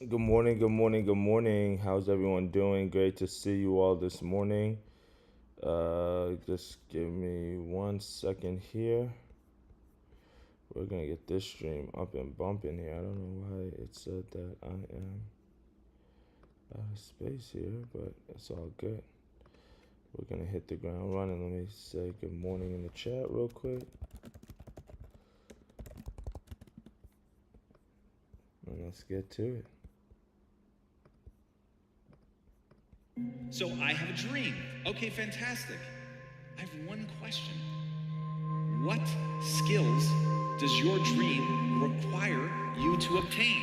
Good morning, good morning, good morning. How's everyone doing? Great to see you all this morning. Just give me 1 second here. We're gonna get this stream up and bumping here. I don't know why it said that I am out of space here, but it's all good. We're gonna hit the ground running. Let me say good morning in the chat real quick. And let's get to it. So I have a dream. Okay, fantastic. I have one question. What skills does your dream require you to obtain?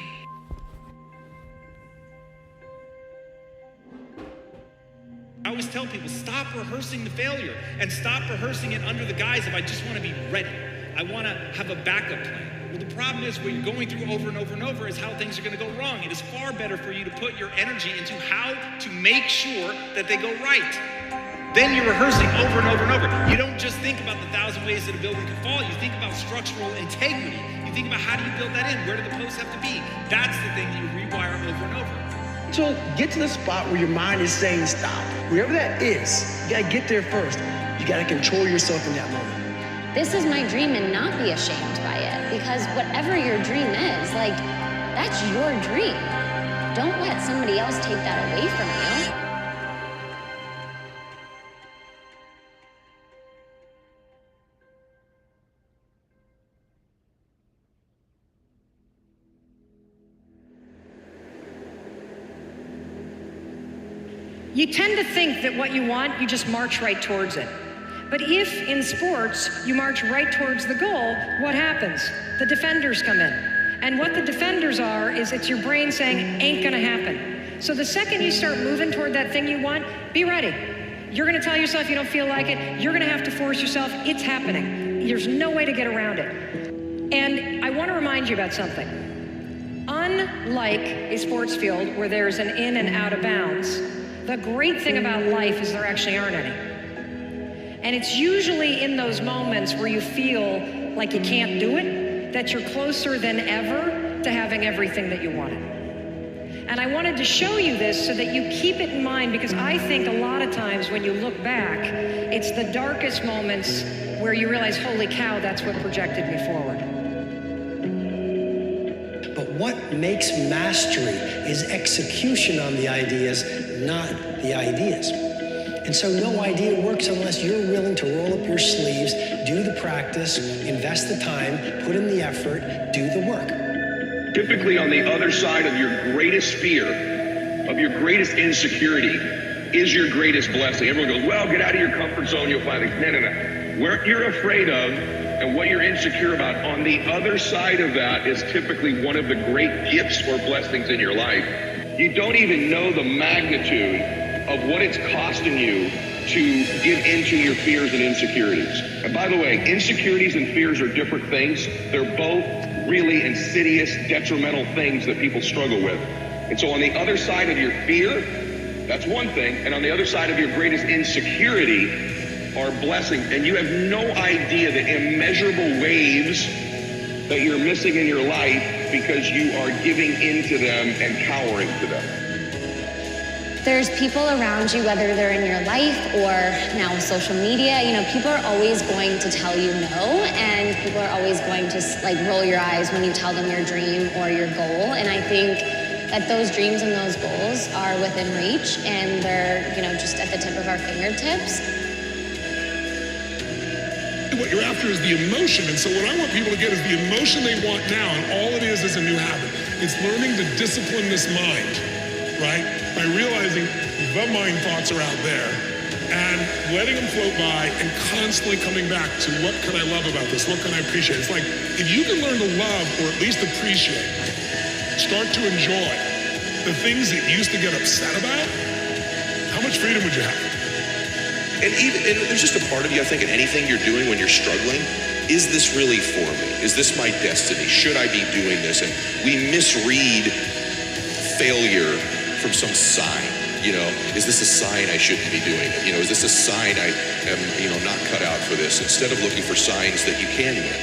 I always tell people, stop rehearsing the failure and stop rehearsing it under the guise of I just want to be ready. I want to have a backup plan. Well, the problem is what you're going through over and over and over is how things are going to go wrong. It is far better for you to put your energy into how to make sure that they go right. Then you're rehearsing over and over and over. You don't just think about the 1,000 ways that a building could fall. You think about structural integrity. You think about how do you build that in? Where do the posts have to be? That's the thing that you rewire over and over. So get to the spot where your mind is saying stop. Wherever that is, you gotta get there first. You gotta control yourself in that moment. This is my dream and not be ashamed by it, because whatever your dream is, that's your dream. Don't let somebody else take that away from you. You tend to think that what you want, you just march right towards it. But if in sports you march right towards the goal, what happens? The defenders come in. And what the defenders are is it's your brain saying, ain't gonna happen. So the second you start moving toward that thing you want, be ready. You're gonna tell yourself you don't feel like it. You're gonna have to force yourself. It's happening. There's no way to get around it. And I wanna remind you about something. Unlike a sports field where there's an in and out of bounds, the great thing about life is there actually aren't any. And it's usually in those moments where you feel like you can't do it, that you're closer than ever to having everything that you wanted. And I wanted to show you this so that you keep it in mind, because I think a lot of times when you look back, it's the darkest moments where you realize, holy cow, that's what projected me forward. But what makes mastery is execution on the ideas, not the ideas. And so no idea works unless you're willing to roll up your sleeves, do the practice, invest the time, put in the effort, do the work. Typically on the other side of your greatest fear, of your greatest insecurity, is your greatest blessing. Everyone goes, well, get out of your comfort zone, you'll find things. No. What you're afraid of and what you're insecure about, on the other side of that is typically one of the great gifts or blessings in your life. You don't even know the magnitude of what it's costing you to give into your fears and insecurities. And by the way, insecurities and fears are different things. They're both really insidious, detrimental things that people struggle with. And so on the other side of your fear, that's one thing. And on the other side of your greatest insecurity are blessings. And you have no idea the immeasurable waves that you're missing in your life because you are giving into them and cowering to them. There's people around you, whether they're in your life or now with social media, people are always going to tell you no, and people are always going to roll your eyes when you tell them your dream or your goal. And I think that those dreams and those goals are within reach, and they're, just at the tip of our fingertips. What you're after is the emotion, and so what I want people to get is the emotion they want now, and all it is a new habit. It's learning to discipline this mind, right? By realizing the mind thoughts are out there and letting them float by and constantly coming back to what can I love about this? What can I appreciate? It's like, if you can learn to love or at least appreciate, start to enjoy the things that you used to get upset about, how much freedom would you have? And there's just a part of you, I think, in anything you're doing when you're struggling, is this really for me? Is this my destiny? Should I be doing this? And we misread failure from some sign. Is this a sign I shouldn't be doing it? Is this a sign I am, not cut out for this? Instead of looking for signs that you can win.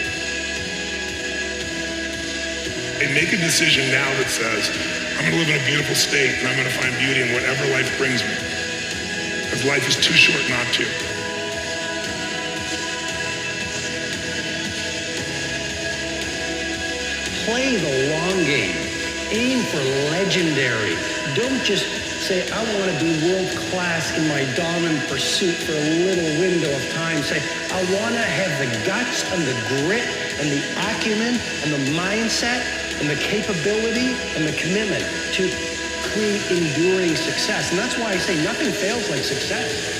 Hey, make a decision now that says, I'm going to live in a beautiful state and I'm going to find beauty in whatever life brings me. Because life is too short not to. Play the long game. Aim for legendary. Don't just say, I want to be world class in my dominant pursuit for a little window of time. Say, I want to have the guts and the grit and the acumen and the mindset and the capability and the commitment to create enduring success. And that's why I say nothing fails like success.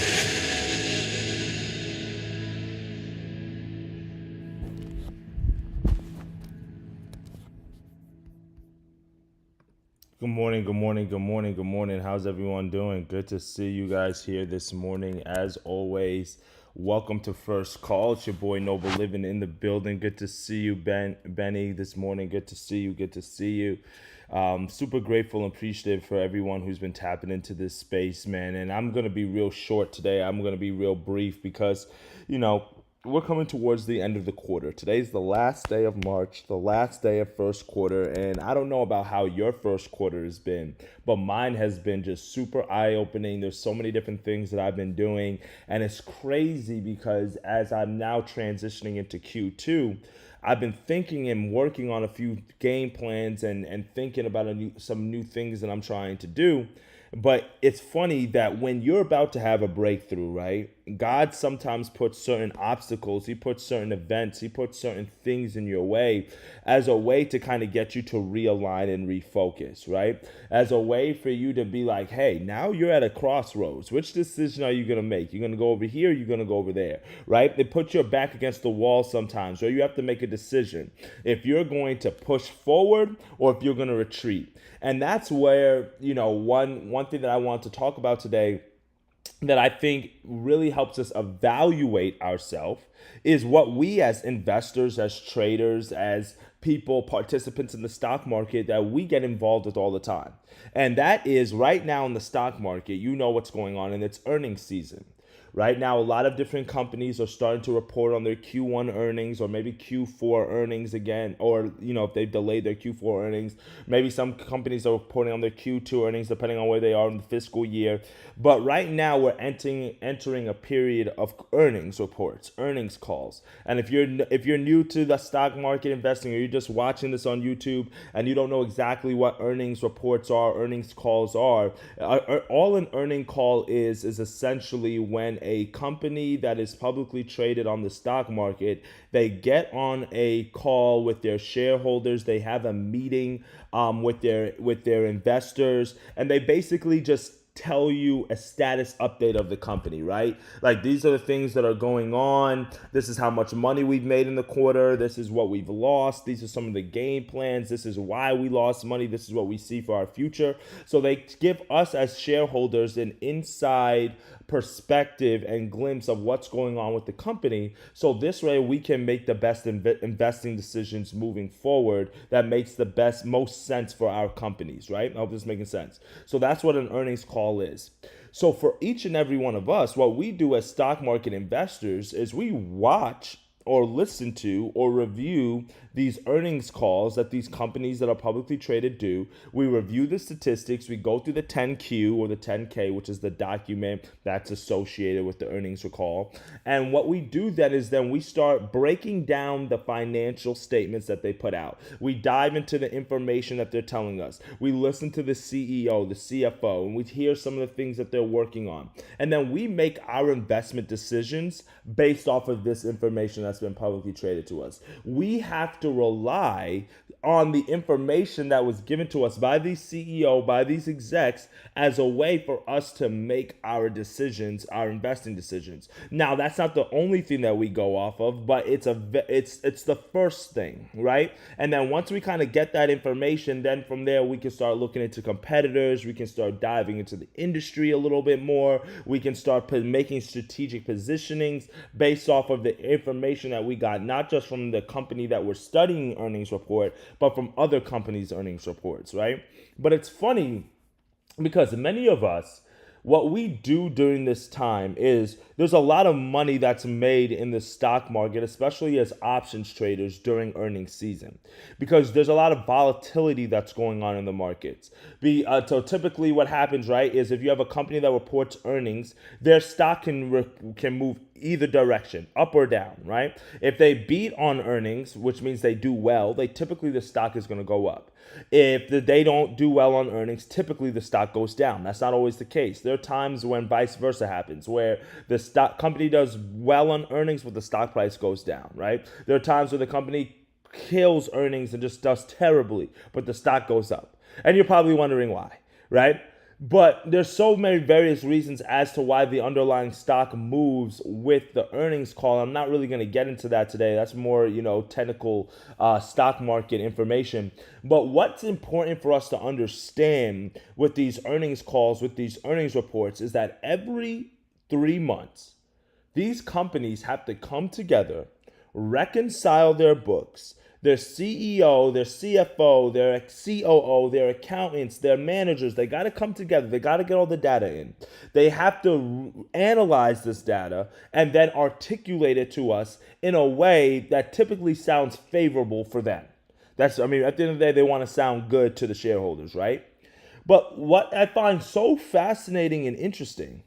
Good morning, good morning, good morning, good morning. How's everyone doing? Good to see you guys here this morning. As always, welcome to First Call. It's your boy Noble Living in the building. Good to see you, Benny, this morning. Good to see you. Good to see you. Super grateful and appreciative for everyone who's been tapping into this space, man. And I'm going to be real short today. I'm going to be real brief because, we're coming towards the end of the quarter. Today's the last day of March, the last day of first quarter, and I don't know about how your first quarter has been, but mine has been just super eye-opening. There's so many different things that I've been doing, and it's crazy because as I'm now transitioning into Q2, I've been thinking and working on a few game plans and thinking about some new things that I'm trying to do. But it's funny that when you're about to have a breakthrough, right? God sometimes puts certain obstacles, he puts certain events, he puts certain things in your way as a way to kind of get you to realign and refocus, right? As a way for you to be like, hey, now you're at a crossroads. Which decision are you going to make? You're going to go over here, you're going to go over there, right? They put your back against the wall sometimes, or you have to make a decision if you're going to push forward or if you're going to retreat. And that's where, one thing that I want to talk about today that I think really helps us evaluate ourselves is what we as investors, as traders, as people, participants in the stock market, that we get involved with all the time. And that is right now in the stock market, you know what's going on, and it's earnings season. Right now, a lot of different companies are starting to report on their Q1 earnings or maybe Q4 earnings again, or, if they've delayed their Q4 earnings. Maybe some companies are reporting on their Q2 earnings, depending on where they are in the fiscal year. But right now, we're entering a period of earnings reports, earnings calls. And if you're new to the stock market investing, or you're just watching this on YouTube and you don't know exactly what earnings reports are, earnings calls are, all an earning call is essentially when a company that is publicly traded on the stock market, they get on a call with their shareholders, they have a meeting with their investors, and they basically just tell you a status update of the company, right? Like, these are the things that are going on. This is how much money we've made in the quarter. This is what we've lost. These are some of the game plans. This is why we lost money. This is what we see for our future. So they give us as shareholders an inside perspective and glimpse of what's going on with the company. So this way we can make the best investing decisions moving forward that makes the most sense for our companies, right? I hope this is making sense. So that's what an earnings call is. So for each and every one of us, what we do as stock market investors is we watch or listen to or review these earnings calls that these companies that are publicly traded do. We review the statistics. We go through the 10Q or the 10K, which is the document that's associated with the earnings call. And what we do then is we start breaking down the financial statements that they put out. We dive into the information that they're telling us. We listen to the CEO, the CFO, and we hear some of the things that they're working on. And then we make our investment decisions based off of this information that's been publicly traded to us. We have to rely on the information that was given to us by the CEO, by these execs, as a way for us to make our decisions, our investing decisions. Now, that's not the only thing that we go off of, but it's the first thing, right? And then once we kind of get that information, then from there we can start looking into competitors. We can start diving into the industry a little bit more. We can start making strategic positionings based off of the information that we got, not just from the company that we're studying earnings report, but from other companies' earnings reports, right? But it's funny because many of us, what we do during this time is there's a lot of money that's made in the stock market, especially as options traders during earnings season, because there's a lot of volatility that's going on in the markets. So typically what happens, right, is if you have a company that reports earnings, their stock can move either direction, up or down, right? If they beat on earnings, which means they do well, typically the stock is going to go up. If they don't do well on earnings, typically the stock goes down. That's not always the case. There are times when vice versa happens, where the stock company does well on earnings, but the stock price goes down, right? There are times where the company kills earnings and just does terribly, but the stock goes up. And you're probably wondering why, right? But there's so many various reasons as to why the underlying stock moves with the earnings call. I'm not really going to get into that today. That's more, technical stock market information. But what's important for us to understand with these earnings calls, with these earnings reports, is that every 3 months, these companies have to come together, reconcile their books. Their CEO, their CFO, their COO, their accountants, their managers, they got to come together. They got to get all the data in. They have to analyze this data and then articulate it to us in a way that typically sounds favorable for them. At the end of the day, they want to sound good to the shareholders, right? But what I find so fascinating and interesting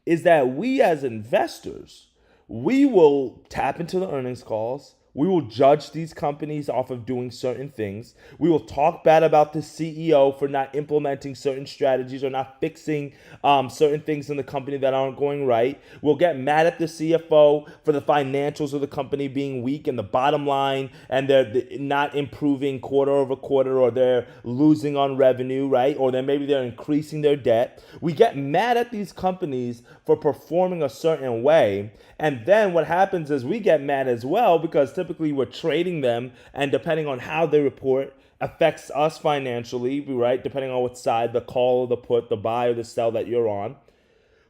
is that we as investors, we will tap into the earnings calls. We will judge these companies off of doing certain things. We will talk bad about the CEO for not implementing certain strategies or not fixing certain things in the company that aren't going right. We'll get mad at the CFO for the financials of the company being weak and the bottom line, and they're not improving quarter over quarter, or they're losing on revenue, right? Or then maybe they're increasing their debt. We get mad at these companies for performing a certain way. And then what happens is we get mad as well, because typically we're trading them, and depending on how they report affects us financially, right? Depending on what side, the call or the put, the buy or the sell that you're on.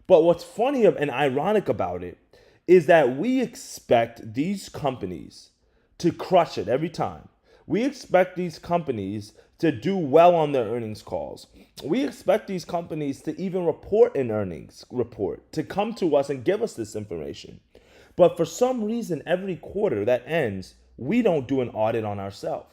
But what's funny and ironic about it is that we expect these companies to crush it every time. We expect these companies to do well on their earnings calls. We expect these companies to even report an earnings report, to come to us and give us this information. But for some reason, every quarter that ends, we don't do an audit on ourselves.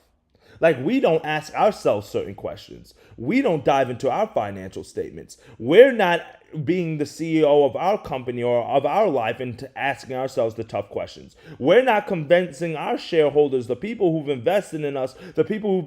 Like, we don't ask ourselves certain questions. We don't dive into our financial statements. We're not being the CEO of our company or of our life and asking ourselves the tough questions. We're not convincing our shareholders, the people who've invested in us, the people who've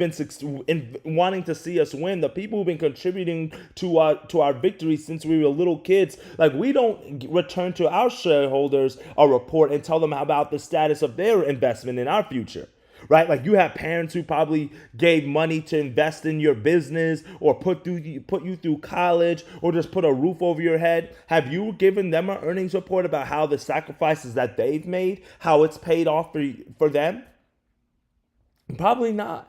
been wanting to see us win, the people who've been contributing to our victory since we were little kids. Like, we don't return to our shareholders a report and tell them about the status of their investment in our future. Right? Like, you have parents who probably gave money to invest in your business, or put you through college, or just put a roof over your head. Have you given them an earnings report about how the sacrifices that they've made, how it's paid off for them? Probably not.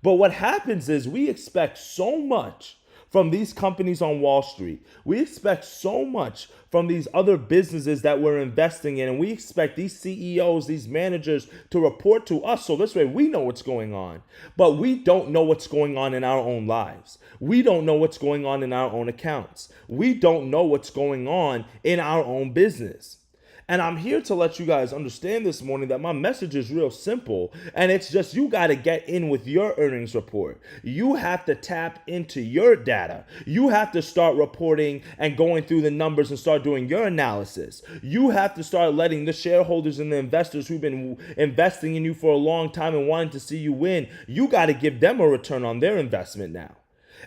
But what happens is we expect so much from these companies on Wall Street. We expect so much from these other businesses that we're investing in, and we expect these CEOs, these managers, to report to us, so this way we know what's going on. But we don't know what's going on in our own lives. We don't know what's going on in our own accounts. We don't know what's going on in our own business. And I'm here to let you guys understand this morning that my message is real simple. And it's just, you got to get in with your earnings report. You have to tap into your data. You have to start reporting and going through the numbers and start doing your analysis. You have to start letting the shareholders and the investors who've been investing in you for a long time and wanting to see you win, you got to give them a return on their investment now.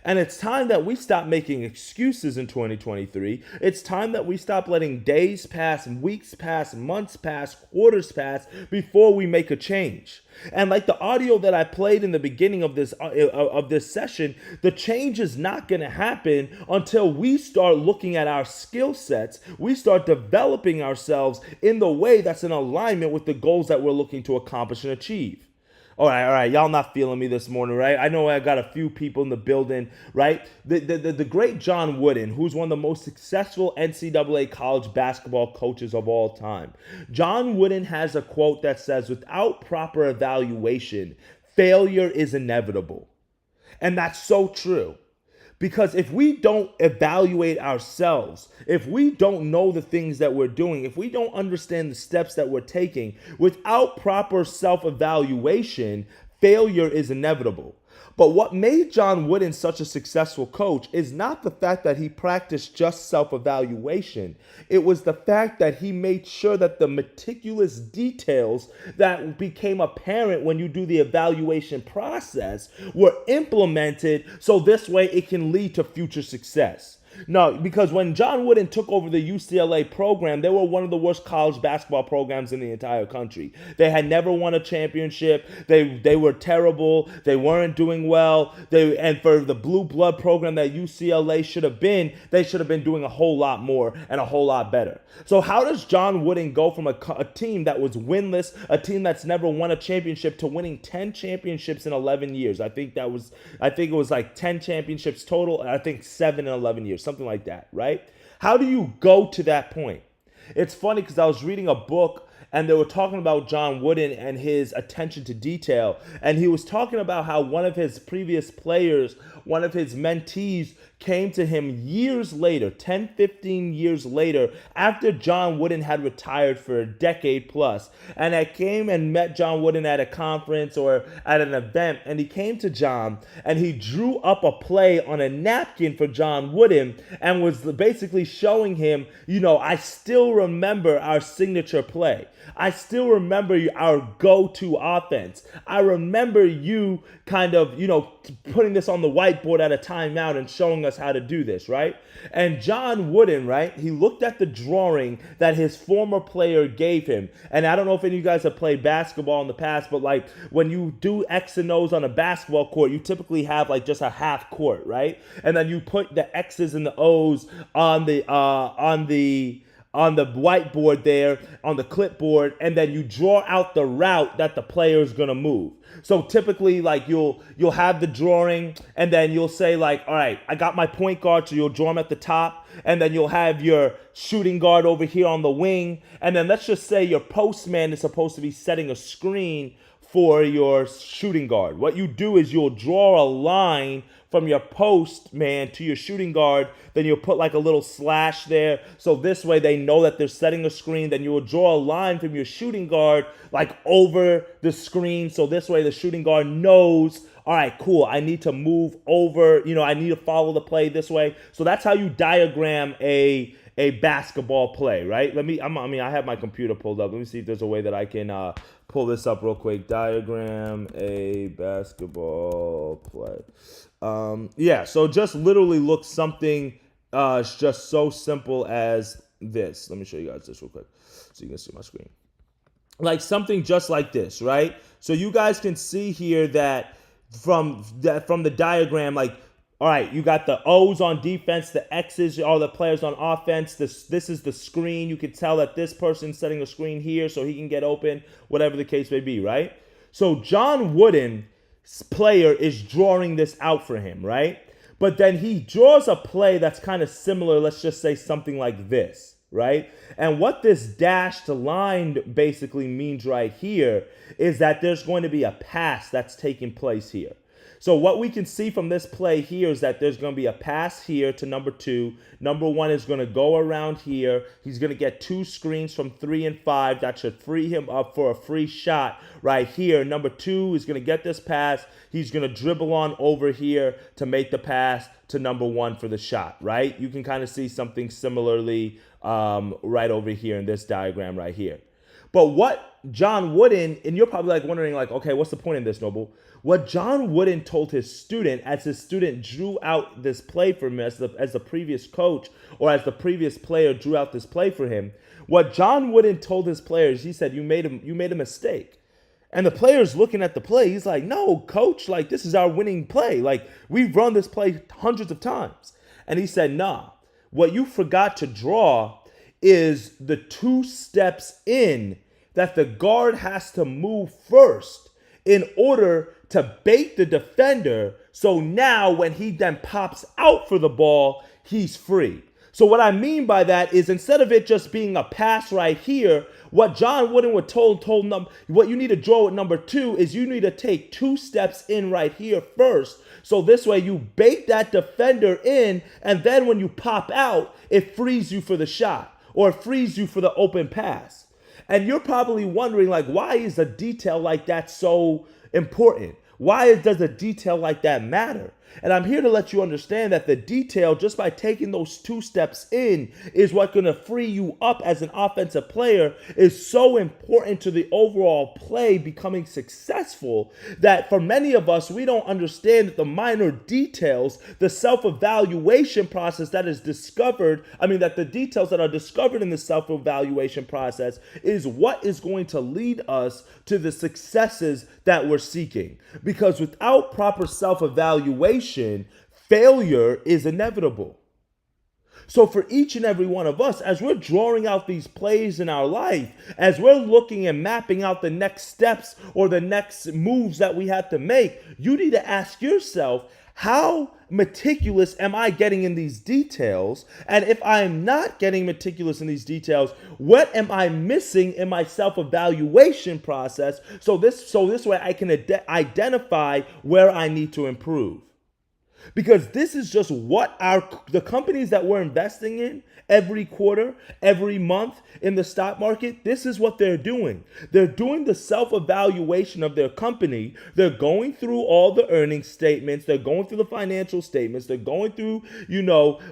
And it's time that we stop making excuses in 2023. It's time that we stop letting days pass, weeks pass, months pass, quarters pass before we make a change. And like the audio that I played in the beginning of this session, the change is not going to happen until we start looking at our skill sets. We start developing ourselves in the way that's in alignment with the goals that we're looking to accomplish and achieve. All right. Y'all not feeling me this morning, right? I know I got a few people in the building, right? The great John Wooden, who's one of the most successful NCAA college basketball coaches of all time. John Wooden has a quote that says, "Without proper evaluation, failure is inevitable." And that's so true. Because if we don't evaluate ourselves, if we don't know the things that we're doing, if we don't understand the steps that we're taking, without proper self-evaluation, failure is inevitable. But what made John Wooden such a successful coach is not the fact that he practiced just self-evaluation. It was the fact that he made sure that the meticulous details that became apparent when you do the evaluation process were implemented so this way it can lead to future success. No, because when John Wooden took over the UCLA program, they were one of the worst college basketball programs in the entire country. They had never won a championship. They were terrible. They weren't doing well. And for the blue blood program that UCLA should have been, they should have been doing a whole lot more and a whole lot better. So how does John Wooden go from a team that was winless, a team that's never won a championship, to winning 10 championships in 11 years? I think it was like 10 championships total. I think 7 in 11 years. Something like that, right? How do you go to that point? It's funny because I was reading a book and they were talking about John Wooden and his attention to detail. And he was talking about how one of his previous players, one of his mentees, came to him years later, 10, 15 years later, after John Wooden had retired for a decade plus. And I came and met John Wooden at a conference or at an event. And he came to John and he drew up a play on a napkin for John Wooden and was basically showing him, I still remember our signature play. I still remember our go-to offense. I remember you kind of, putting this on the whiteboard at a timeout and showing us how to do this, right? And John Wooden, right, he looked at the drawing that his former player gave him. And I don't know if any of you guys have played basketball in the past, but like when you do X and O's on a basketball court, you typically have like just a half court, right? And then you put the X's and the O's on the whiteboard there, on the clipboard, and then you draw out the route that the player is going to move. So typically, like you'll have the drawing, and then you'll say like, all right, I got my point guard, so you'll draw him at the top, and then you'll have your shooting guard over here on the wing, and then let's just say your postman is supposed to be setting a screen for your shooting guard. What you do is you'll draw a line from your post man to your shooting guard, then you'll put like a little slash there, so this way they know that they're setting a screen. Then you will draw a line from your shooting guard like over the screen, so this way the shooting guard knows, all right, cool, I need to move over, I need to follow the play this way. So that's how you diagram a basketball play, right? I have my computer pulled up. Let me see if there's a way that I can pull this up real quick. Diagram a basketball play. So just literally look something just so simple as this. Let me show you guys this real quick so you can see my screen. Like something just like this, right? So you guys can see here that from the diagram, like, all right, you got the O's on defense, the X's are the players on offense. This is the screen. You can tell that this person's setting a screen here so he can get open, whatever the case may be, right? So John Wooden's player is drawing this out for him, right? But then he draws a play that's kind of similar. Let's just say something like this, right? And what this dashed line basically means right here is that there's going to be a pass that's taking place here. So what we can see from this play here is that there's going to be a pass here to number 2. Number 1 is going to go around here. He's going to get 2 screens from 3 and 5. That should free him up for a free shot right here. Number 2 is going to get this pass. He's going to dribble on over here to make the pass to number 1 for the shot, right? You can kind of see something similarly right over here in this diagram right here. But what John Wooden, and you're probably like wondering like, okay, what's the point in this, Noble? What John Wooden told his student, as his student drew out this play for him, as the previous coach or as the previous player drew out this play for him, what John Wooden told his players, he said, you made a mistake. And the player's looking at the play. He's like, no, coach, like this is our winning play. Like we've run this play hundreds of times. And he said, nah, what you forgot to draw is the 2 steps in that the guard has to move first in order to bait the defender. So now when he then pops out for the ball, he's free. So what I mean by that is instead of it just being a pass right here, what John Wooden would told what you need to draw with number 2 is you need to take 2 steps in right here first. So this way you bait that defender in, and then when you pop out, it frees you for the shot or it frees you for the open pass. And you're probably wondering, like, why is a detail like that so important? Why does a detail like that matter? And I'm here to let you understand that the detail, just by taking those 2 steps in, is what's going to free you up as an offensive player, is so important to the overall play becoming successful that for many of us, we don't understand that the minor details, the self-evaluation process that is discovered, that the details that are discovered in the self-evaluation process is what is going to lead us to the successes that we're seeking. Because without proper self-evaluation, failure is inevitable. So for each and every one of us, as we're drawing out these plays in our life, as we're looking and mapping out the next steps or the next moves that we have to make, you need to ask yourself, how meticulous am I getting in these details? And if I'm not getting meticulous in these details, what am I missing in my self-evaluation process? So this way I can identify where I need to improve. Because this is just what the companies that we're investing in every quarter, every month in the stock market, this is what they're doing. They're doing the self-evaluation of their company. They're going through all the earnings statements. They're going through the financial statements. They're going through,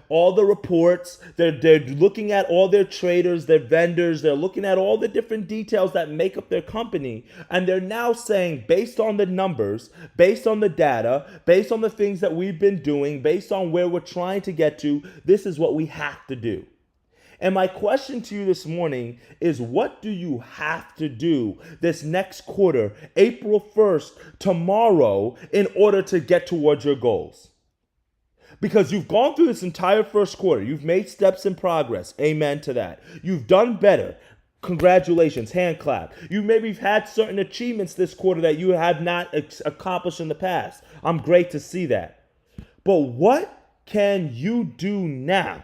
all the reports. They're looking at all their traders, their vendors. They're looking at all the different details that make up their company. And they're now saying, based on the numbers, based on the data, based on the things that we've been doing, based on where we're trying to get to, this is what we have to do. And my question to you this morning is, what do you have to do this next quarter, April 1st, tomorrow, in order to get towards your goals? Because you've gone through this entire first quarter. You've made steps in progress. Amen to that. You've done better. Congratulations, hand clap. You maybe have had certain achievements this quarter that you have not accomplished in the past. I'm great to see that. But what can you do now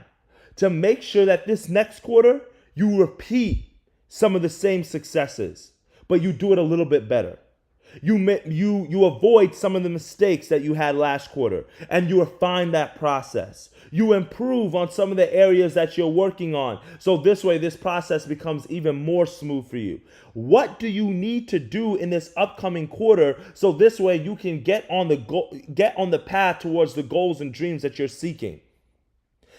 to make sure that this next quarter you repeat some of the same successes, but you do it a little bit better? You avoid some of the mistakes that you had last quarter, and you refine that process. You improve on some of the areas that you're working on, so this way this process becomes even more smooth for you. What do you need to do in this upcoming quarter so this way you can get on the path towards the goals and dreams that you're seeking?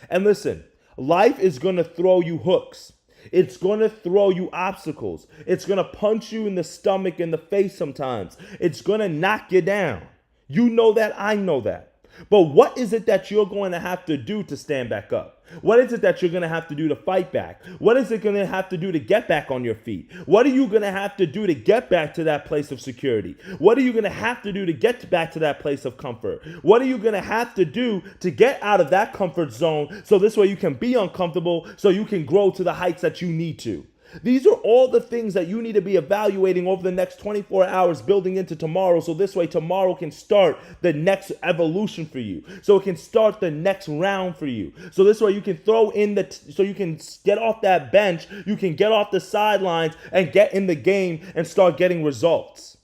And listen, life is going to throw you hooks. It's going to throw you obstacles. It's going to punch you in the stomach and the face sometimes. It's going to knock you down. You know that. I know that. But what is it that you're going to have to do to stand back up? What is it that you're going to have to do to fight back? What is it going to have to do to get back on your feet? What are you going to have to do to get back to that place of security? What are you going to have to do to get back to that place of comfort? What are you going to have to do to get out of that comfort zone so this way you can be uncomfortable, so you can grow to the heights that you need to? These are all the things that you need to be evaluating over the next 24 hours building into tomorrow, so this way tomorrow can start the next evolution for you. So it can start the next round for you. So this way you can so you can get off that bench, you can get off the sidelines and get in the game and start getting results.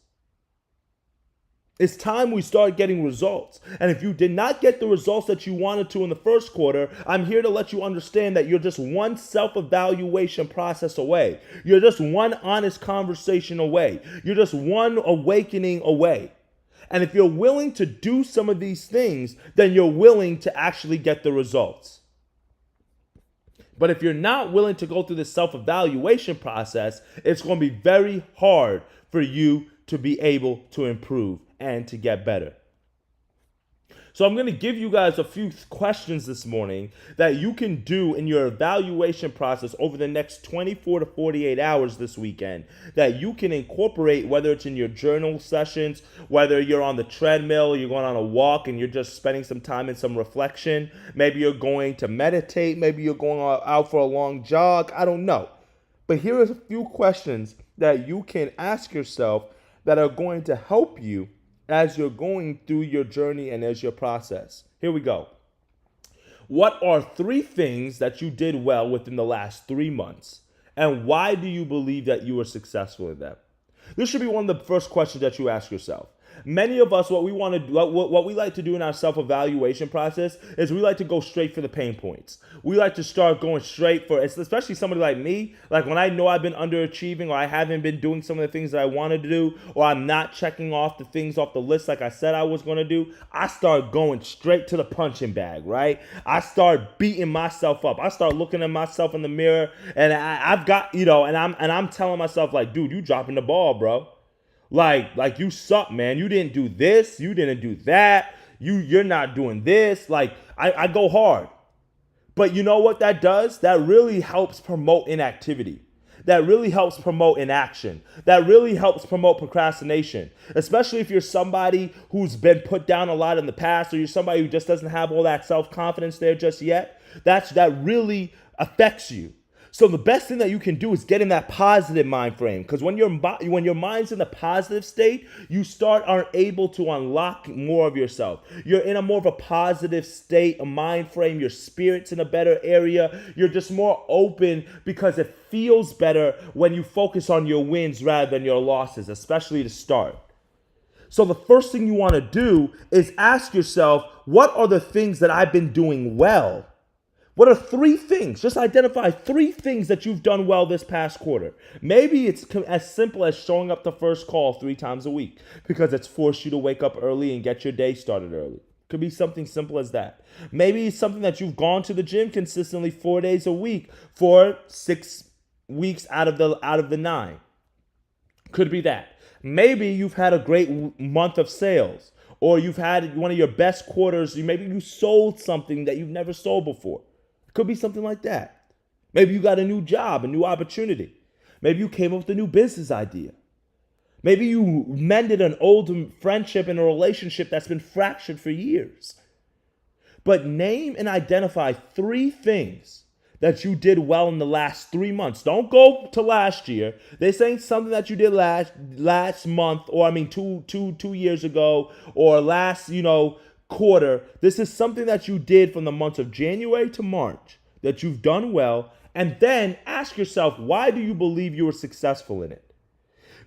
It's time we start getting results. And if you did not get the results that you wanted to in the first quarter, I'm here to let you understand that you're just one self-evaluation process away. You're just one honest conversation away. You're just one awakening away. And if you're willing to do some of these things, then you're willing to actually get the results. But if you're not willing to go through this self-evaluation process, it's going to be very hard for you to be able to improve and to get better. So I'm going to give you guys a few questions this morning that you can do in your evaluation process over the next 24 to 48 hours this weekend that you can incorporate, whether it's in your journal sessions, whether you're on the treadmill, you're going on a walk and you're just spending some time in some reflection. Maybe you're going to meditate. Maybe you're going out for a long jog. I don't know. But here are a few questions that you can ask yourself that are going to help you as you're going through your journey and as your process. Here we go. What are 3 things that you did well within the last 3 months? And why do you believe that you were successful in them? This should be one of the first questions that you ask yourself. Many of us, what we want to do, what we like to do in our self-evaluation process is we like to go straight for the pain points. We like to start going straight for, especially somebody like me, like when I know I've been underachieving or I haven't been doing some of the things that I wanted to do, or I'm not checking off the things off the list like I said I was going to do, I start going straight to the punching bag, right? I start beating myself up. I start looking at myself in the mirror, and I've got, and I'm telling myself like, dude, you dropping the ball, bro. Like you suck, man. You didn't do this. You didn't do that. You're not doing this. Like I go hard. But you know what that does? That really helps promote inactivity. That really helps promote inaction. That really helps promote procrastination. Especially if you're somebody who's been put down a lot in the past, or you're somebody who just doesn't have all that self-confidence there just yet. That really affects you. So the best thing that you can do is get in that positive mind frame, because when your mind's in the positive state, you are able to unlock more of yourself. You're in a more of a positive state, a mind frame. Your spirit's in a better area. You're just more open because it feels better when you focus on your wins rather than your losses, especially to start. So the first thing you want to do is ask yourself, what are the things that I've been doing well? What are 3 things? Just identify 3 things that you've done well this past quarter. Maybe it's as simple as showing up to first call 3 times a week because it's forced you to wake up early and get your day started early. Could be something simple as that. Maybe it's something that you've gone to the gym consistently 4 days a week for 6 weeks out of the 9. Could be that. Maybe you've had a great month of sales, or you've had one of your best quarters. Maybe you sold something that you've never sold before. Could be something like that. Maybe you got a new job, a new opportunity. Maybe you came up with a new business idea. Maybe you mended an old friendship in a relationship that's been fractured for years. But name and identify 3 things that you did well in the last 3 months. Don't go to last year. This ain't something that you did last month, or 2 years ago, or last, quarter. This is something that you did from the months of January to March that you've done well, and then ask yourself, why do you believe you were successful in it?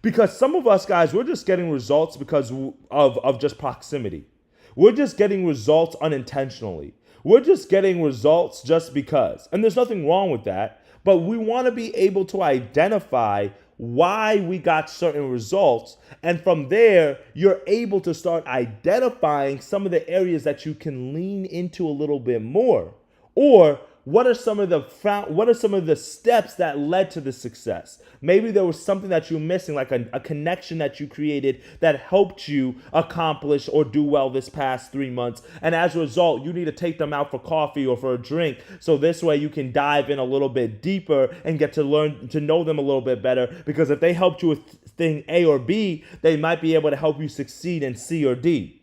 Because some of us guys, we're just getting results because of just proximity. We're just getting results unintentionally. We're just getting results just because. And there's nothing wrong with that, but we want to be able to identify why we got certain results. And from there, you're able to start identifying some of the areas that you can lean into a little bit more. Or what are some of the steps that led to the success? Maybe there was something that you're missing, like a connection that you created that helped you accomplish or do well this past 3 months. And as a result, you need to take them out for coffee or for a drink. So this way you can dive in a little bit deeper and get to learn to know them a little bit better. Because if they helped you with thing A or B, they might be able to help you succeed in C or D.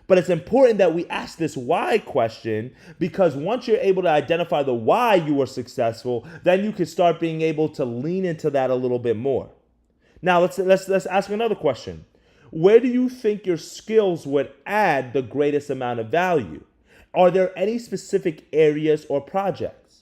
But it's important that we ask this why question, because once you're able to identify the why you were successful, then you can start being able to lean into that a little bit more. Now, let's ask another question. Where do you think your skills would add the greatest amount of value? Are there any specific areas or projects?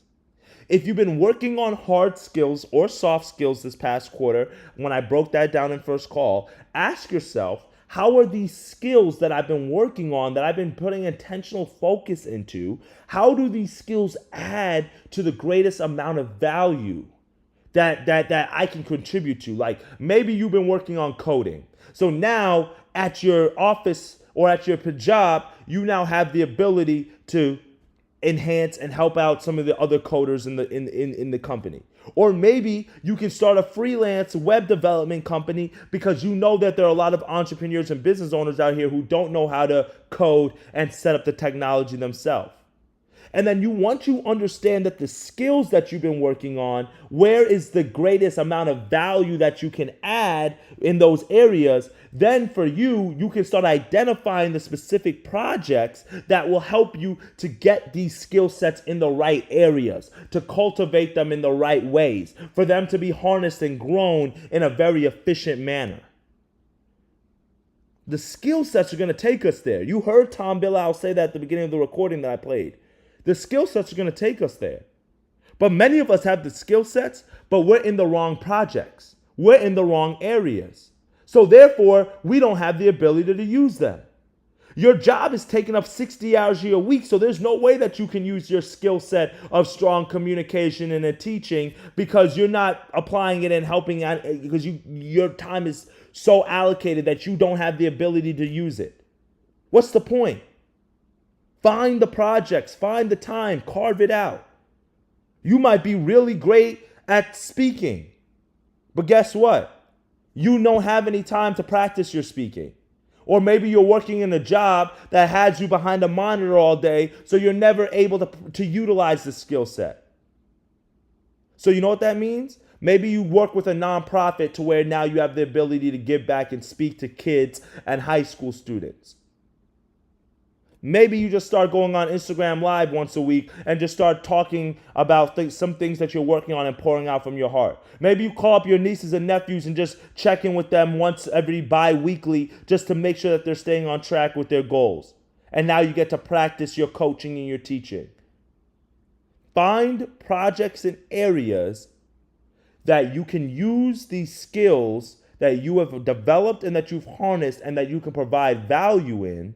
If you've been working on hard skills or soft skills this past quarter, when I broke that down in first call, ask yourself, how are these skills that I've been working on, that I've been putting intentional focus into, how do these skills add to the greatest amount of value that I can contribute to? Like maybe you've been working on coding. So now at your office or at your job, you now have the ability to enhance and help out some of the other coders in the company. Or maybe you can start a freelance web development company because you know that there are a lot of entrepreneurs and business owners out here who don't know how to code and set up the technology themselves. And then once you understand that the skills that you've been working on, where is the greatest amount of value that you can add in those areas, then for you can start identifying the specific projects that will help you to get these skill sets in the right areas, to cultivate them in the right ways, for them to be harnessed and grown in a very efficient manner. The skill sets are going to take us there. You heard Tom Bilal say that at the beginning of the recording that I played. The skill sets are going to take us there. But many of us have the skill sets, but we're in the wrong projects. We're in the wrong areas. So therefore, we don't have the ability to use them. Your job is taking up 60 hours a week, so there's no way that you can use your skill set of strong communication and teaching because you're not applying it and helping out because your time is so allocated that you don't have the ability to use it. What's the point? Find the projects, find the time, carve it out. You might be really great at speaking, but guess what? You don't have any time to practice your speaking. Or maybe you're working in a job that has you behind a monitor all day, so you're never able to utilize the skill set. So you know what that means? Maybe you work with a nonprofit to where now you have the ability to give back and speak to kids and high school students. Maybe you just start going on Instagram Live once a week and just start talking about some things that you're working on and pouring out from your heart. Maybe you call up your nieces and nephews and just check in with them once every bi-weekly just to make sure that they're staying on track with their goals. And now you get to practice your coaching and your teaching. Find projects and areas that you can use these skills that you have developed and that you've harnessed and that you can provide value in.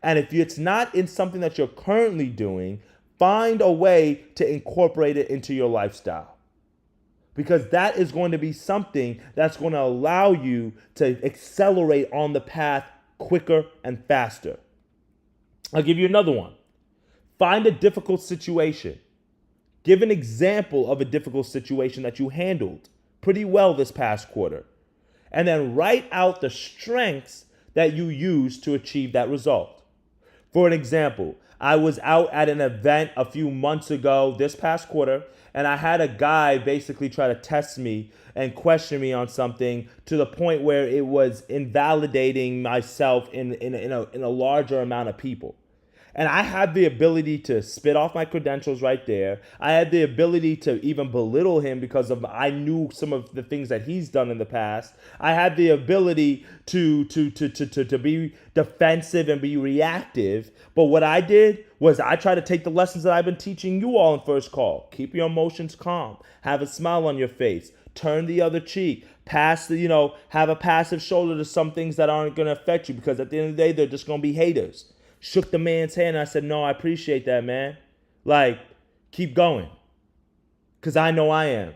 And if it's not in something that you're currently doing, find a way to incorporate it into your lifestyle. Because that is going to be something that's going to allow you to accelerate on the path quicker and faster. I'll give you another one. Find a difficult situation. Give an example of a difficult situation that you handled pretty well this past quarter. And then write out the strengths that you used to achieve that result. For an example, I was out at an event a few months ago, this past quarter, and I had a guy basically try to test me and question me on something to the point where it was invalidating myself in a larger amount of people. And I had the ability to spit off my credentials right there. I had the ability to even belittle him because I knew some of the things that he's done in the past. I had the ability to be defensive and be reactive. But what I did was I tried to take the lessons that I've been teaching you all in First Call. Keep your emotions calm. Have a smile on your face. Turn the other cheek. Have a passive shoulder to some things that aren't going to affect you because at the end of the day, they're just going to be haters. Shook the man's hand and I said, no, I appreciate that, man. Like, keep going. Because I know I am.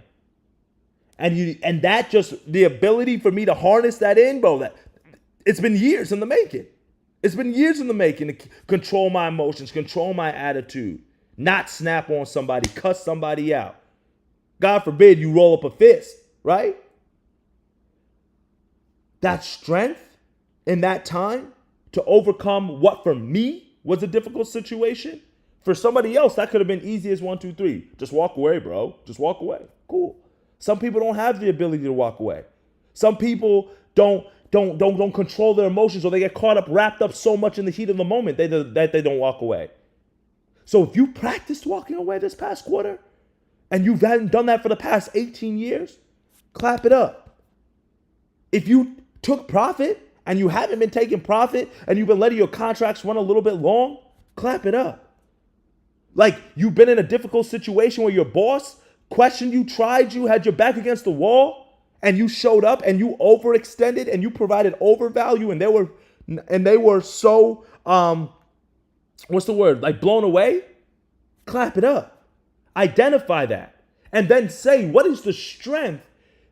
And that just, the ability for me to harness that in, bro, it's been years in the making. It's been years in the making to control my emotions, control my attitude, not snap on somebody, cuss somebody out. God forbid you roll up a fist, right? That strength in that time to overcome what for me was a difficult situation. For somebody else, that could have been easy as 1, 2, 3. Just walk away, bro. Just walk away. Cool. Some people don't have the ability to walk away. Some people don't control their emotions, or they get wrapped up so much in the heat of the moment that they don't walk away. So if you practiced walking away this past quarter, and you haven't done that for the past 18 years, clap it up. If you took profit, and you haven't been taking profit and you've been letting your contracts run a little bit long, clap it up. Like you've been in a difficult situation where your boss questioned you, tried you, had your back against the wall, and you showed up and you overextended and you provided overvalue and they were so like blown away. Clap it up. Identify that. And then say, what is the strength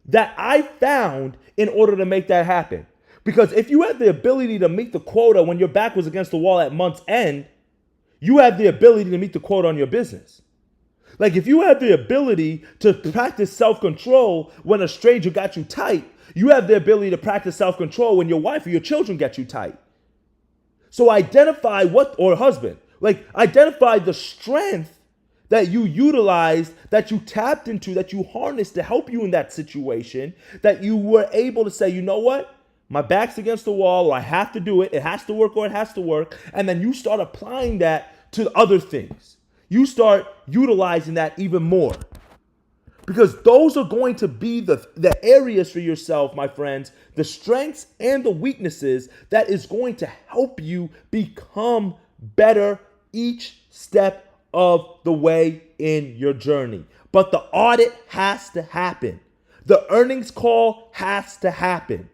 that I found in order to make that happen? Because if you had the ability to meet the quota when your back was against the wall at month's end, you have the ability to meet the quota on your business. Like if you have the ability to practice self-control when a stranger got you tight, you have the ability to practice self-control when your wife or your children get you tight. So identify identify the strength that you utilized, that you tapped into, that you harnessed to help you in that situation, that you were able to say, you know what? My back's against the wall, or I have to do it. It has to work or it has to work. And then you start applying that to other things. You start utilizing that even more. Because those are going to be the areas for yourself, my friends, the strengths and the weaknesses that is going to help you become better each step of the way in your journey. But the audit has to happen. The earnings call has to happen.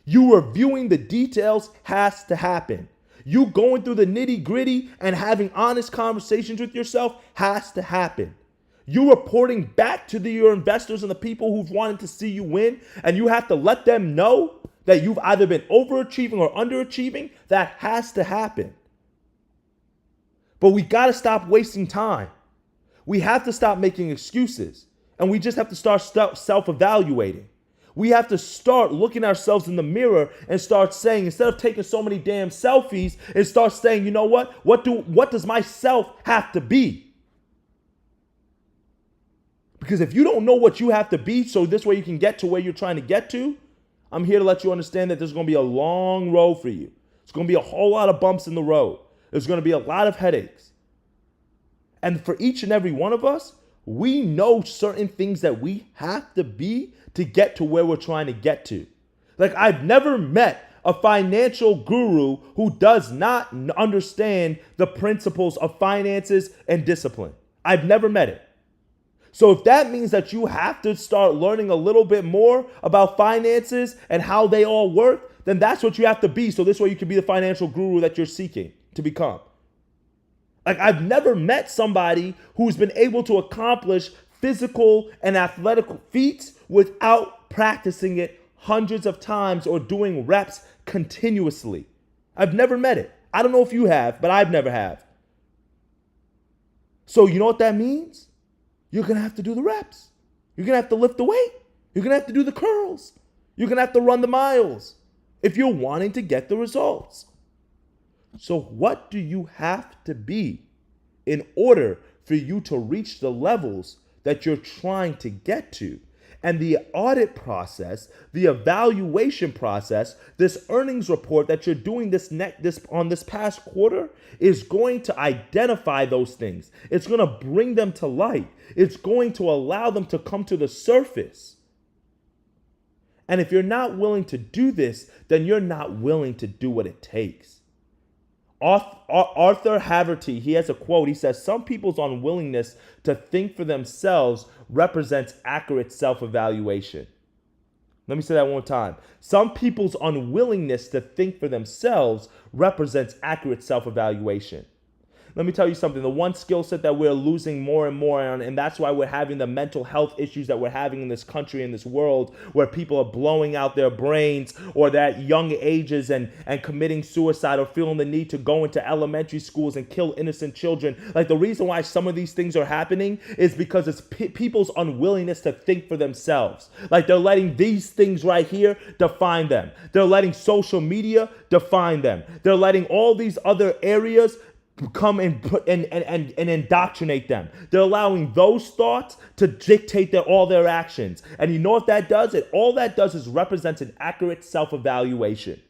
You reviewing the details has to happen. You going through the nitty gritty and having honest conversations with yourself has to happen. You reporting back to your investors and the people who've wanted to see you win, and you have to let them know that you've either been overachieving or underachieving. That has to happen. But we got to stop wasting time. We have to stop making excuses, and we just have to start self-evaluating. We have to start looking ourselves in the mirror and start saying, instead of taking so many damn selfies, and start saying, you know what? What does myself have to be? Because if you don't know what you have to be, so this way you can get to where you're trying to get to, I'm here to let you understand that there's going to be a long road for you. It's going to be a whole lot of bumps in the road. There's going to be a lot of headaches. And for each and every one of us, we know certain things that we have to be to get to where we're trying to get to. Like, I've never met a financial guru who does not understand the principles of finances and discipline. I've never met it. So if that means that you have to start learning a little bit more about finances and how they all work, then that's what you have to be. So this way you can be the financial guru that you're seeking to become. Like, I've never met somebody who's been able to accomplish physical and athletic feats without practicing it hundreds of times or doing reps continuously. I've never met it. I don't know if you have, but I've never have. So you know what that means? You're going to have to do the reps. You're going to have to lift the weight. You're going to have to do the curls. You're going to have to run the miles if you're wanting to get the results. So what do you have to be in order for you to reach the levels that you're trying to get to? And the audit process, the evaluation process, this earnings report that you're doing this past quarter is going to identify those things. It's going to bring them to light. It's going to allow them to come to the surface. And if you're not willing to do this, then you're not willing to do what it takes. Arthur Haverty, he has a quote. He says, some people's unwillingness to think for themselves represents accurate self-evaluation. Let me say that one more time. Some people's unwillingness to think for themselves represents accurate self-evaluation. Let me tell you something. The one skill set that we're losing more and more on, and that's why we're having the mental health issues that we're having in this country, in this world, where people are blowing out their brains or they're at young ages and committing suicide or feeling the need to go into elementary schools and kill innocent children. Like, the reason why some of these things are happening is because it's people's unwillingness to think for themselves. Like, they're letting these things right here define them. They're letting social media define them. They're letting all these other areas come and put and indoctrinate them. They're allowing those thoughts to dictate all their actions. And you know what that does? All that does is represents an accurate self-evaluation.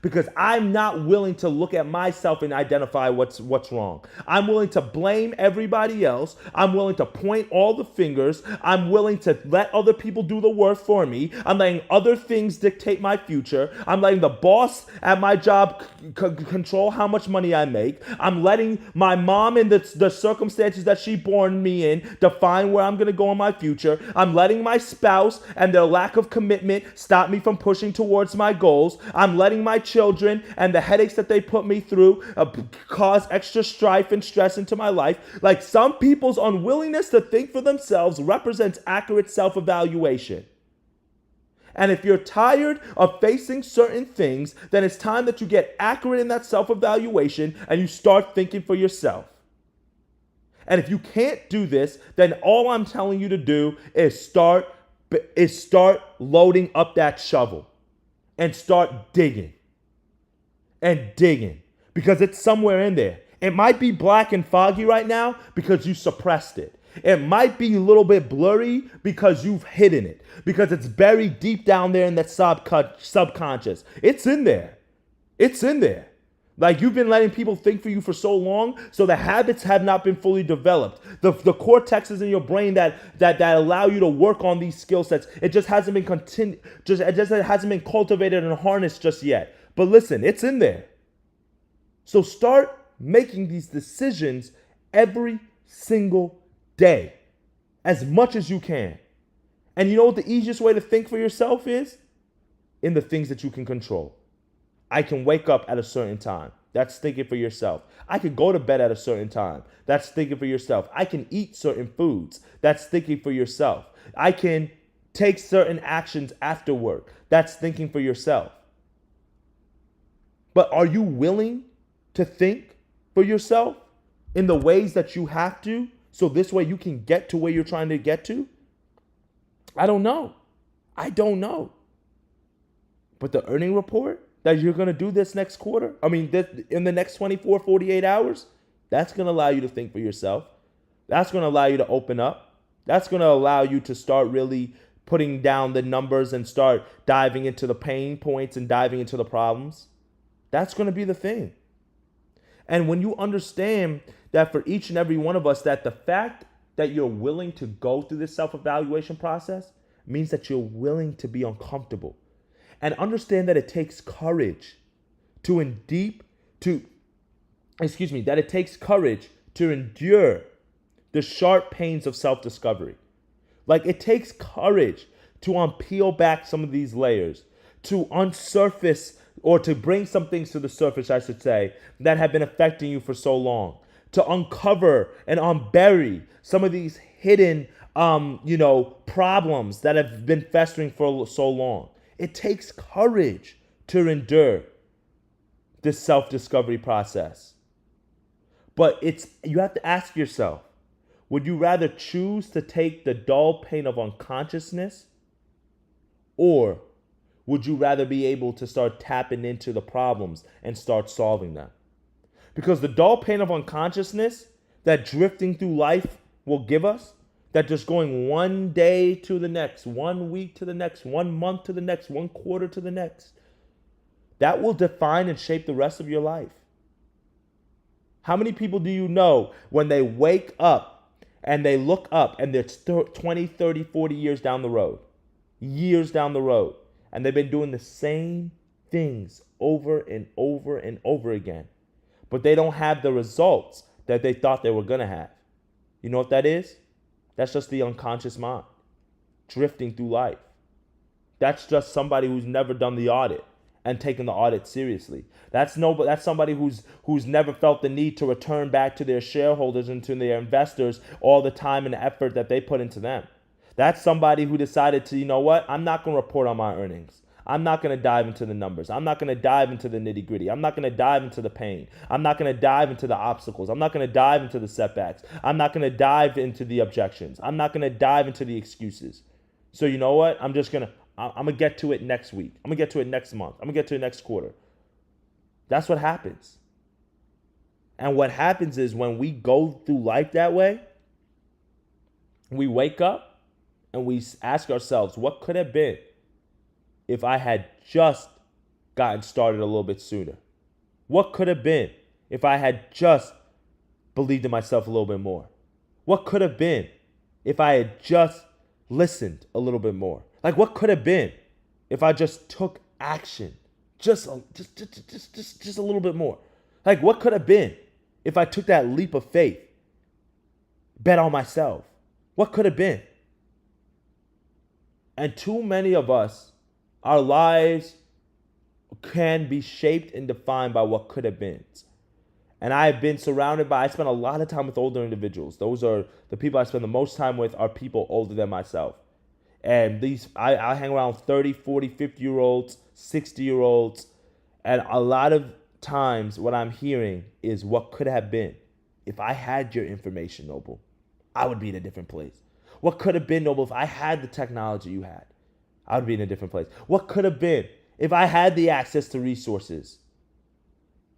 Because I'm not willing to look at myself and identify what's wrong. I'm willing to blame everybody else. I'm willing to point all the fingers. I'm willing to let other people do the work for me. I'm letting other things dictate my future. I'm letting the boss at my job control how much money I make. I'm letting my mom and the circumstances that she born me in define where I'm going to go in my future. I'm letting my spouse and their lack of commitment stop me from pushing towards my goals. I'm letting my children and the headaches that they put me through cause extra strife and stress into my life. Like, some people's unwillingness to think for themselves represents accurate self-evaluation. And if you're tired of facing certain things, then it's time that you get accurate in that self-evaluation and you start thinking for yourself. And if you can't do this, then all I'm telling you to do is start loading up that shovel and start digging. And digging, because it's somewhere in there. It might be black and foggy right now because you suppressed it. It might be a little bit blurry because you've hidden it, because it's buried deep down there in that subconscious. It's in there. It's in there. Like, you've been letting people think for you for so long, so the habits have not been fully developed. The cortexes in your brain that allow you to work on these skill sets, it just hasn't been it hasn't been cultivated and harnessed just yet. But listen, it's in there. So start making these decisions every single day, as much as you can. And you know what the easiest way to think for yourself is? In the things that you can control. I can wake up at a certain time. That's thinking for yourself. I can go to bed at a certain time. That's thinking for yourself. I can eat certain foods. That's thinking for yourself. I can take certain actions after work. That's thinking for yourself. But are you willing to think for yourself in the ways that you have to, so this way you can get to where you're trying to get to? I don't know. I don't know. But the earning report that you're going to do this next quarter, in the next 24, 48 hours, that's going to allow you to think for yourself. That's going to allow you to open up. That's going to allow you to start really putting down the numbers and start diving into the pain points and diving into the problems. That's going to be the thing. And when you understand that for each and every one of us, that the fact that you're willing to go through this self-evaluation process means that you're willing to be uncomfortable. And understand that it takes courage that it takes courage to endure the sharp pains of self-discovery. Like, it takes courage to unpeel back some of these layers, to unsurface, or to bring some things to the surface, I should say, that have been affecting you for so long, to uncover and unbury some of these hidden, problems that have been festering for so long. It takes courage to endure this self-discovery process. But you have to ask yourself, would you rather choose to take the dull pain of unconsciousness, or would you rather be able to start tapping into the problems and start solving them? Because the dull pain of unconsciousness that drifting through life will give us, that just going one day to the next, 1 week to the next, 1 month to the next, 1 quarter to the next, that will define and shape the rest of your life. How many people do you know when they wake up and they look up and they're 20, 30, 40 years down the road, and they've been doing the same things over and over and over again, but they don't have the results that they thought they were going to have? You know what that is? That's just the unconscious mind drifting through life. That's just somebody who's never done the audit and taken the audit seriously. That's somebody who's never felt the need to return back to their shareholders and to their investors all the time and effort that they put into them. That's somebody who decided to, you know what, I'm not going to report on my earnings. I'm not going to dive into the numbers. I'm not going to dive into the nitty gritty. I'm not going to dive into the pain. I'm not going to dive into the obstacles. I'm not going to dive into the setbacks. I'm not going to dive into the objections. I'm not going to dive into the excuses. So you know what? I'm going to get to it next week. I'm going to get to it next month. I'm going to get to it next quarter. That's what happens. And what happens is when we go through life that way, we wake up and we ask ourselves, what could have been if I had just gotten started a little bit sooner? What could have been if I had just believed in myself a little bit more? What could have been if I had just listened a little bit more? Like, what could have been if I just took action just a little bit more? Like, what could have been if I took that leap of faith, bet on myself? What could have been? And too many of us, our lives can be shaped and defined by what could have been. And I spend a lot of time with older individuals. Those are the people I spend the most time with, are people older than myself. And I hang around 30, 40, 50-year-olds, 60-year-olds. And a lot of times what I'm hearing is what could have been. If I had your information, Noble, I would be in a different place. What could have been, Noble, if I had the technology you had? I would be in a different place. What could have been if I had the access to resources?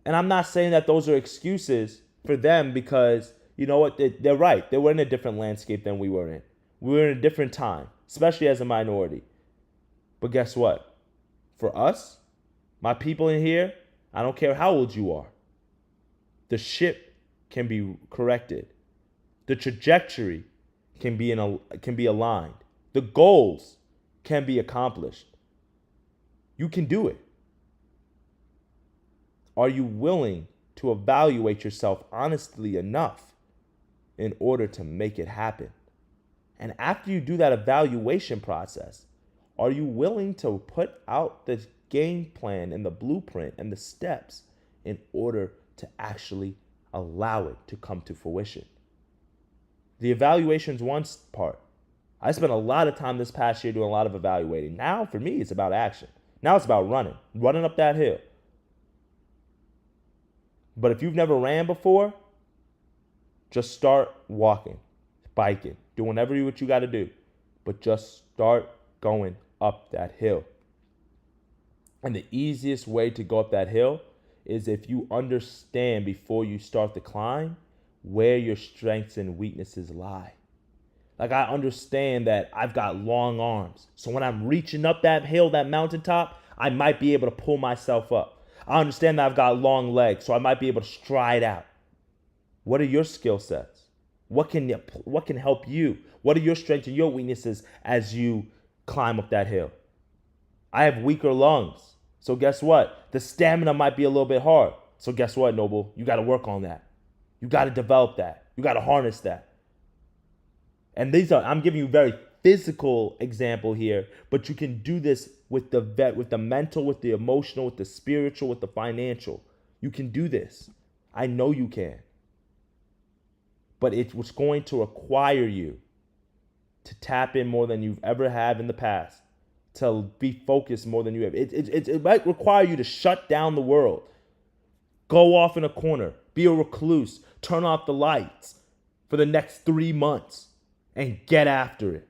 And I'm not saying that those are excuses for them, because you know what? They're right. They were in a different landscape than we were in. We were in a different time, especially as a minority. But guess what? For us, my people in here, I don't care how old you are, the ship can be corrected. The trajectory can be aligned. The goals can be accomplished. You can do it. Are you willing to evaluate yourself honestly enough in order to make it happen. And after you do that evaluation process, are you willing to put out the game plan and the blueprint and the steps in order to actually allow it to come to fruition? The evaluation's one part. I spent a lot of time this past year doing a lot of evaluating. Now, for me, it's about action. Now it's about running up that hill. But if you've never ran before, just start walking, biking, doing whatever what you got to do. But just start going up that hill. And the easiest way to go up that hill is if you understand before you start the climb where your strengths and weaknesses lie. Like, I understand that I've got long arms. So when I'm reaching up that hill, that mountaintop, I might be able to pull myself up. I understand that I've got long legs, so I might be able to stride out. What are your skill sets? What can help you? What are your strengths and your weaknesses as you climb up that hill? I have weaker lungs. So guess what? The stamina might be a little bit hard. So guess what, Noble? You got to work on that. You got to develop that. You got to harness that. And I'm giving you a very physical example here, but you can do this with the mental, with the emotional, with the spiritual, with the financial. You can do this. I know you can. But it was going to require you to tap in more than you've ever had in the past, to be focused more than you have. It might require you to shut down the world, go off in a corner, be a recluse, turn off the lights for the next 3 months and get after it.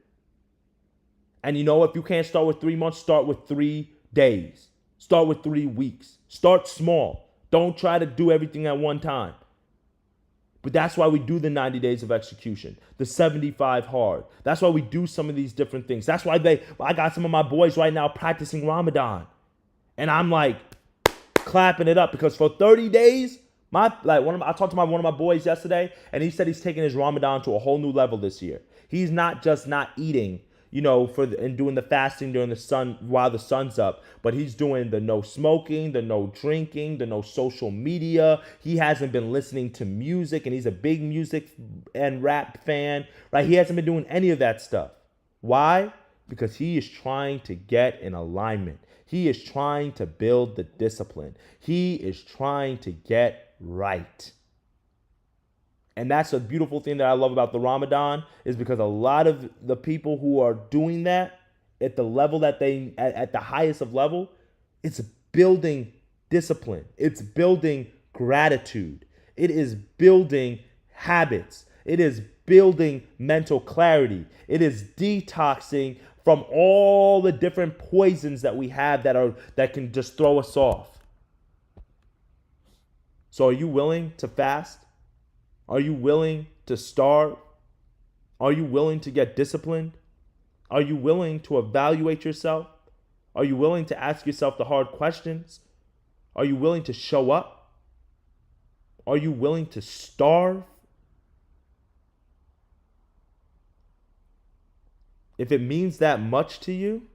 And you know, if you can't start with 3 months, start with 3 days. Start with 3 weeks. Start small. Don't try to do everything at one time. But that's why we do the 90 days of execution, the 75 hard. That's why we do some of these different things. That's why I got some of my boys right now practicing Ramadan. And I'm like clapping it up because for 30 days, I talked to one of my boys yesterday, and he said he's taking his Ramadan to a whole new level this year. He's not just not eating, and doing the fasting during the sun while the sun's up, but he's doing the no smoking, the no drinking, the no social media. He hasn't been listening to music, and he's a big music and rap fan, right? He hasn't been doing any of that stuff. Why? Because he is trying to get in alignment. He is trying to build the discipline. He is trying to get right. And that's a beautiful thing that I love about the Ramadan, is because a lot of the people who are doing that at the level that at the highest of level, it's building discipline. It's building gratitude. It is building habits. It is building mental clarity. It is detoxing from all the different poisons that we have that can just throw us off. So are you willing to fast? Are you willing to starve? Are you willing to get disciplined? Are you willing to evaluate yourself? Are you willing to ask yourself the hard questions? Are you willing to show up? Are you willing to starve? If it means that much to you,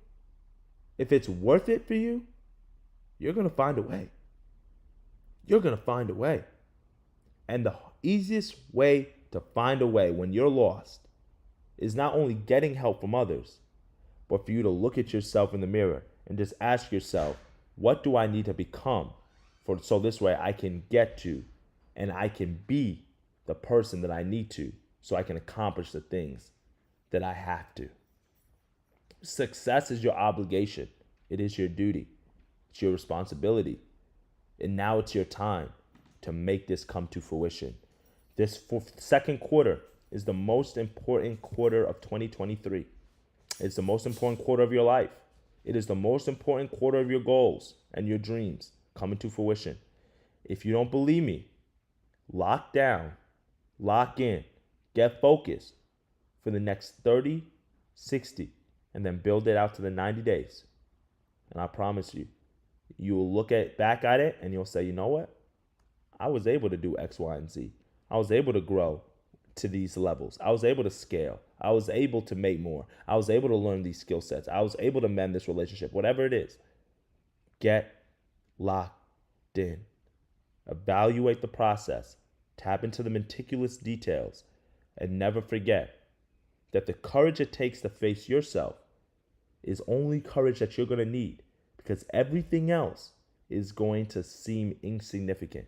if it's worth it for you, you're going to find a way. You're going to find a way. And the easiest way to find a way when you're lost is not only getting help from others, but for you to look at yourself in the mirror and just ask yourself, what do I need to become so this way I can get to and I can be the person that I need to so I can accomplish the things that I have to. Success is your obligation. It is your duty. It's your responsibility. And now it's your time to make this come to fruition. This second quarter is the most important quarter of 2023. It's the most important quarter of your life. It is the most important quarter of your goals and your dreams coming to fruition. If you don't believe me, lock down, lock in, get focused for the next 30, 60, and then build it out to the 90 days. And I promise you, you will look back at it and you'll say, you know what? I was able to do X, Y, and Z. I was able to grow to these levels. I was able to scale. I was able to make more. I was able to learn these skill sets. I was able to mend this relationship, whatever it is. Get locked in. Evaluate the process. Tap into the meticulous details And never forget that the courage it takes to face yourself is only courage that you're going to need, because everything else is going to seem insignificant.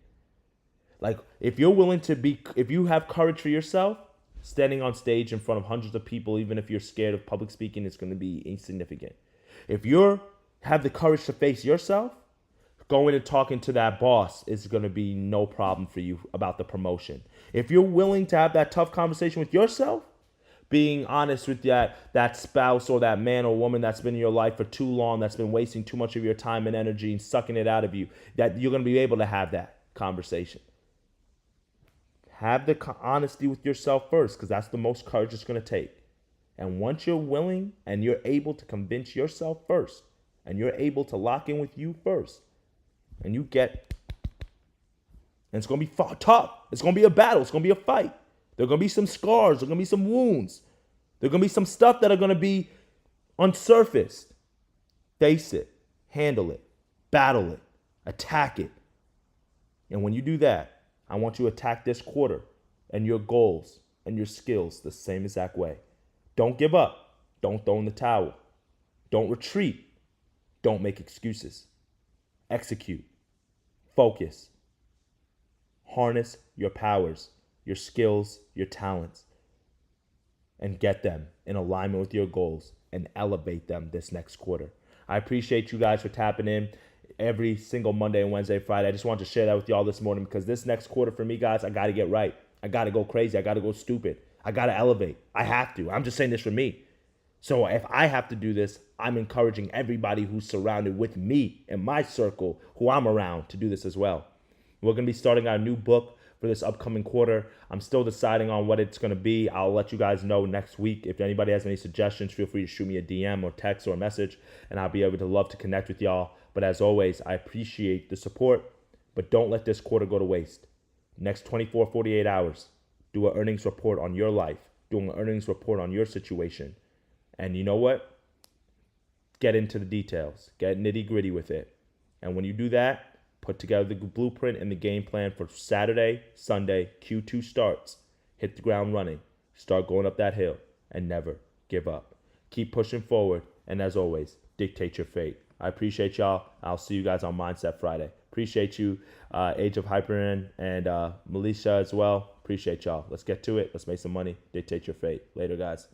Like, if you have courage for yourself, standing on stage in front of hundreds of people, even if you're scared of public speaking, it's going to be insignificant. If you have the courage to face yourself, going and talking to that boss is going to be no problem for you about the promotion. If you're willing to have that tough conversation with yourself, being honest with that spouse or that man or woman that's been in your life for too long, that's been wasting too much of your time and energy and sucking it out of you, that you're going to be able to have that conversation. Have the honesty with yourself first, because that's the most courage it's going to take. And once you're willing and you're able to convince yourself first, and you're able to lock in with you first, and and it's going to be tough. It's going to be a battle. It's going to be a fight. There are going to be some scars. There are going to be some wounds. There are going to be some stuff that are going to be unsurfaced. Face it. Handle it. Battle it. Attack it. And when you do that, I want you to attack this quarter and your goals and your skills the same exact way. Don't give up. Don't throw in the towel. Don't retreat. Don't make excuses. Execute. Focus. Harness your powers, your skills, your talents, and get them in alignment with your goals and elevate them this next quarter. I appreciate you guys for tapping in every single Monday and Wednesday, Friday. I just wanted to share that with y'all this morning, because this next quarter for me, guys, I got to get right. I got to go crazy. I got to go stupid. I got to elevate. I have to. I'm just saying this for me. So if I have to do this, I'm encouraging everybody who's surrounded with me in my circle, who I'm around, to do this as well. We're going to be starting our new book for this upcoming quarter. I'm still deciding on what it's going to be. I'll let you guys know next week. If anybody has any suggestions, feel free to shoot me a DM or text or a message, and I'll be able to love to connect with y'all. But as always, I appreciate the support, but don't let this quarter go to waste. Next 24, 48 hours, do an earnings report on your life, do an earnings report on your situation. And you know what? Get into the details. Get nitty gritty with it. And when you do that, put together the blueprint and the game plan for Saturday, Sunday, Q2 starts. Hit the ground running. Start going up that hill and never give up. Keep pushing forward. And as always, dictate your fate. I appreciate y'all. I'll see you guys on Mindset Friday. Appreciate you, Age of Hyperin and Melissa as well. Appreciate y'all. Let's get to it. Let's make some money. Dictate your fate. Later, guys.